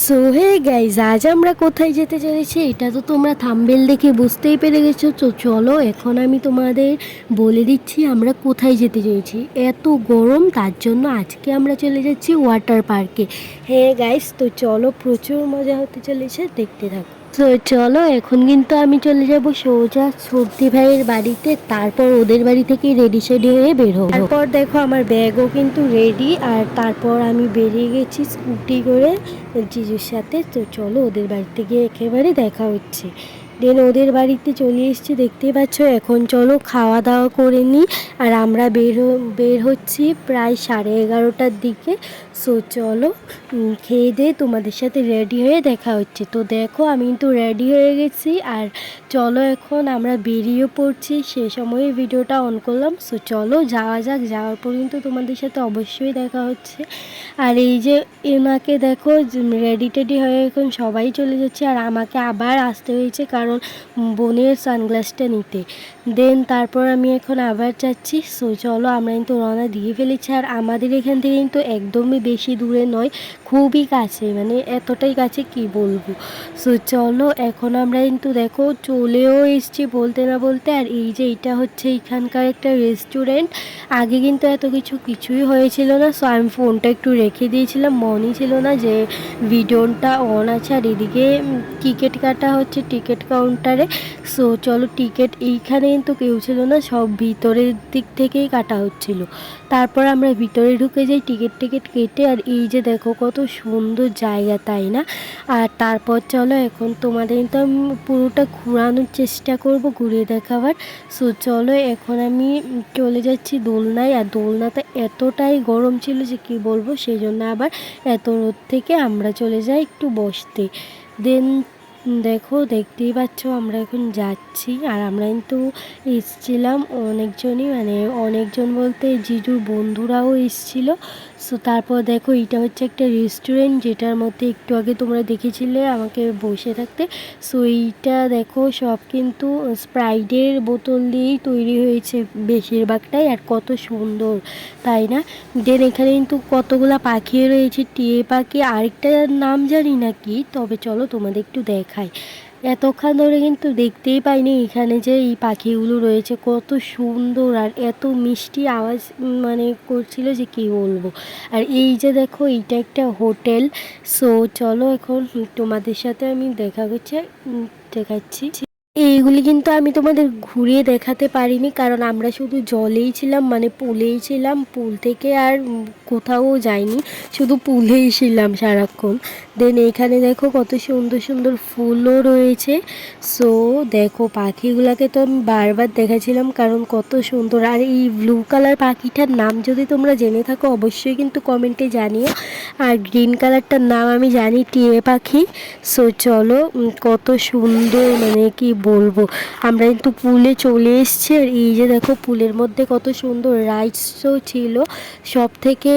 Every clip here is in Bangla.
সো হে গাইজ, আজ আমরা কোথায় যেতে চলেছি এটা তো তোমরা থাম্বনেল দেখে বুঝতেই পেরে গেছো। তো চলো এখন আমি তোমাদের বলে দিচ্ছি আমরা কোথায় যেতে চলেছি। এত গরম, তার জন্য আজকে আমরা চলে যাচ্ছি ওয়াটার পার্কে। হ্যাঁ গাইজ, তো চলো, প্রচুর মজা হতে চলেছে, দেখতে থাকো। তো চলো এখন কিন্তু আমি চলে যাব সোজা সর্দি ভাইয়ের বাড়িতে, তারপর ওদের বাড়ি থেকে রেডি সেডি হয়ে বের হবো। তারপর দেখো আমার ব্যাগও কিন্তু রেডি, আর তারপর আমি বেরিয়ে গেছি স্কুটি করে জিজুর সাথে। তো চলো ওদের বাড়িতে গিয়ে একেবারে দেখা হচ্ছে। দেন ওদের বাড়িতে চলে এসেছি, দেখতেই পাচ্ছ। এখন চলো খাওয়া দাওয়া করে নিই। আর আমরা বের হচ্ছি প্রায় 11:30টার দিকে। সো চলো খেয়ে দিয়ে তোমাদের সাথে রেডি হয়ে দেখা হচ্ছে। তো দেখো আমি কিন্তু রেডি হয়ে গেছি, আর চলো এখন আমরা বেরিয়ে পড়ছি। সে সময়ে ভিডিওটা অন করলাম। সো চলো যাওয়া যাক, যাওয়ার পর কিন্তু তোমাদের সাথে অবশ্যই দেখা হচ্ছে। আর এই যে এনাকে দেখো রেডি টেডি হয়ে এখন সবাই চলে যাচ্ছে, আর আমাকে আবার আসতে হয়েছে কারণ বোনের সানগ্লাসটা নিতে। দেন তারপর আমি এখন আবার যাচ্ছি। সো চলো আমরা কিন্তু রওনা দিয়ে ফেলেছি, আর আমাদের এখান থেকে কিন্তু একদমই বেশি দূরে নয়, খুবই কাছে, মানে এতটাই কাছে কি বলবো। সো চলো এখন আমরা কিন্তু দেখো চলেও এসছি বলতে না বলতে। আর এই যে এটা হচ্ছে এখানকার একটা রেস্টুরেন্ট। আগে কিন্তু এত কিছুই হয়েছিল না। সো আমি ফোনটা একটু রেখে দিয়েছিলাম, মনই ছিল না যে ভিডিওটা অন আছে। আর এদিকে টিকিট কাটা হচ্ছে টিকিট কাউন্টারে। সো চলো টিকিট এইখানে কিন্তু কেউ ছিল না, সব ভিতরের দিক থেকেই কাটা হচ্ছিল। তারপর আমরা ভিতরে ঢুকে যাই টিকিট কেটে। আর এই যে দেখো কত সুন্দর জায়গা, তাই না? আর তারপর চলো এখন তোমাদের কিন্তু আমি পুরোটা ঘোরানোর চেষ্টা করব, ঘুরিয়ে দেখাবার। সো চলো এখন আমি চলে যাচ্ছি দোলনায়। আর দোলনাতে এতটাই গরম ছিল যে কি বলবো, সেই জন্য আবার এত রোদ থেকে আমরা চলে যাই একটু বসতে। দেন দেখো দেখতেই পাচ্ছ আমরা এখন যাচ্ছি। আর আমরা কিন্তু এসছিলাম অনেকজনই, মানে অনেকজন বলতে জিজুর বন্ধুরাও এসছিল। সো তারপর দেখো এটা হচ্ছে একটা রেস্টুরেন্ট, যেটার মধ্যে একটু আগে তোমরা দেখেছিলে আমাকে বসে থাকতে। সো এইটা দেখো সব কিন্তু স্প্রাইটের বোতল দিয়েই তৈরি হয়েছে বেশিরভাগটাই, আর কত সুন্দর, তাই না? দেন এখানে কিন্তু কতগুলা পাখি রয়েছে, টিয়ে পাখি, আরেকটার নাম জানি না কি, তবে চলো তোমাদের একটু দেখাই। এতক্ষণ ধরে কিন্তু দেখতেই পাইনি এখানে যে এই পাখিগুলো রয়েছে, কত সুন্দর আর এত মিষ্টি আওয়াজ মানে করছিল যে কি বলবো। আর এই যে দেখো এইটা একটা হোটেল। সো চলো এখন তোমাদের সাথে আমি দেখাচ্ছি। এইগুলি কিন্তু আমি তোমাদের ঘুরিয়ে দেখাতে পারিনি, কারণ আমরা শুধু জলেই ছিলাম, মানে পুলেই ছিলাম। পুল থেকে আর কোথাও যাইনি, শুধু পুলেই ছিলাম সারাক্ষণ। দেন এইখানে দেখো কত সুন্দর সুন্দর ফুলও রয়েছে। সো দেখো পাখিগুলোকে তো আমি বারবার দেখাচ্ছিলাম কারণ কত সুন্দর। আর এই ব্লু কালার পাখিটার নাম যদি তোমরা জেনে থাকো অবশ্যই কিন্তু কমেন্টে জানিও। আর গ্রিন কালারটার নাম আমি জানি টিয়ে পাখি। সো চলো কত সুন্দর, মানে কি বলবো। আমরা কিন্তু পুলে চলে এসেছি। আর এই যে দেখো পুলের মধ্যে কত সুন্দর রাইডসও ছিল। সব থেকে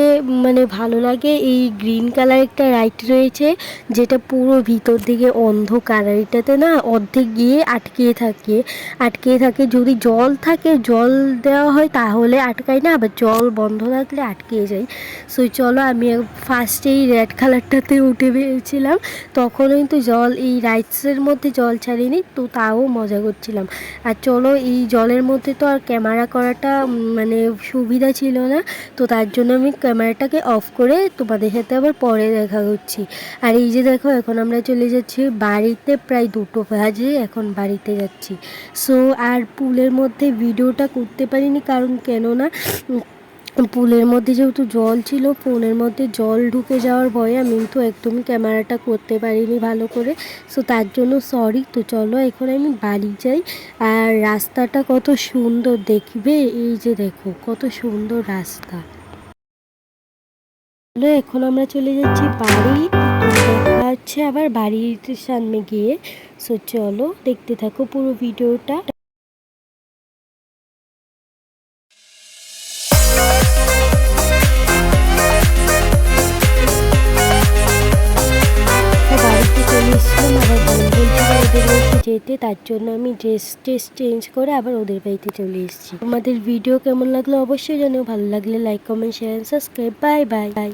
মানে ভালো লাগে এই গ্রিন কালার একটা রাইড রয়েছে, যেটা পুরো ভিতর দিকে অন্ধকার। আর এটাতে না অর্ধেক গিয়ে আটকে থাকে যদি জল থাকে, জল দেওয়া হয় তাহলে আটকায় না, আবার জল বন্ধ থাকলে আটকে যায়। সো চলো আমি ফার্স্টেই রেড কালারটাতে উঠে পেয়েছিলাম, তখন কিন্তু জল এই রাইডসের মধ্যে জল ছাড়িনি, তো তাও মজা করছিলাম। আর চলো এই জলের মধ্যে তো আর ক্যামেরা করাটা মানে সুবিধা ছিল না, তো তার জন্য আমি ক্যামেরাটাকে অফ করে তোমাদের সাথে আবার পরে দেখা করছি। আর এই যে দেখো এখন আমরা চলে যাচ্ছি বাড়িতে, প্রায় 2টো বাজে, এখন বাড়িতে যাচ্ছি। সো আর পুলের মধ্যে ভিডিওটা করতে পারিনি, কারণ কেননা পুলের মধ্যে যেহেতু জল ছিল, ফোনের মধ্যে জল ঢুকে যাওয়ার ভয়ে আমি কিন্তু একদমই ক্যামেরাটা করতে পারিনি ভালো করে। সো তার জন্য সরি। তো চলো এখন আমি বাড়ি যাই। আর রাস্তাটা কত সুন্দর দেখবে, এই যে দেখো কত সুন্দর রাস্তা। চলো এখন আমরা চলে যাচ্ছি বাড়ি। তো দেখা হচ্ছে আবার বাড়ির সামনে গিয়ে। সো চলো দেখতে থাকো পুরো ভিডিওটা। বাড়িতে চলে এসেছিলাম, আবার বোন বলছিল ওদের বাড়িতে যেতে, তার জন্য আমি ড্রেস চেঞ্জ করে আবার ওদের বাড়িতে চলে এসেছি। তোমাদের ভিডিও কেমন লাগলো অবশ্যই জানিও, ভালো লাগলে like comment share subscribe. Bye bye.